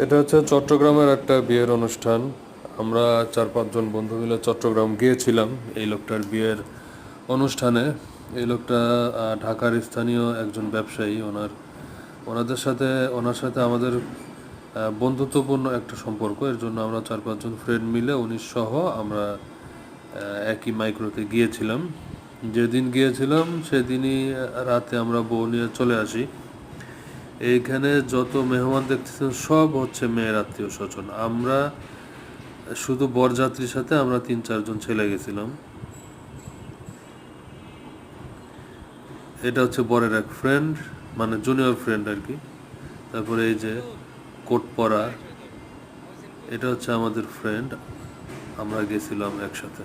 এটা হচ্ছে চট্টগ্রামের একটা বিয়ের অনুষ্ঠান। আমরা 4-5 জন বন্ধু মিলে চট্টগ্রাম গিয়েছিলাম এই লোকটার বিয়ের অনুষ্ঠানে। এই লোকটা ঢাকার স্থানীয় একজন ব্যবসায়ী। ওনার সাথে আমাদের বন্ধুত্বপূর্ণ একটা সম্পর্ক। এর জন্য আমরা 4-5 জন ফ্রেন্ড মিলে উনি সহ আমরা একই মাইক্রোতে গিয়েছিলাম। যেদিন গিয়েছিলাম সেদিনই রাতে আমরা বউ নিয়ে চলে আসি। এইখানে যত মেহমান দেখতেছেন সব হচ্ছে মেয়ের আত্মীয় স্বজন। আমরা শুধু বরযাত্রীর সাথে আমরা 3-4 জন ছেলে গেছিলাম। এটা হচ্ছে বরের এক ফ্রেন্ড, মানে জুনিয়র ফ্রেন্ড আর কি। তারপরে এই যে কোট পরা, এটা হচ্ছে আমাদের ফ্রেন্ড। আমরা গেছিলাম একসাথে।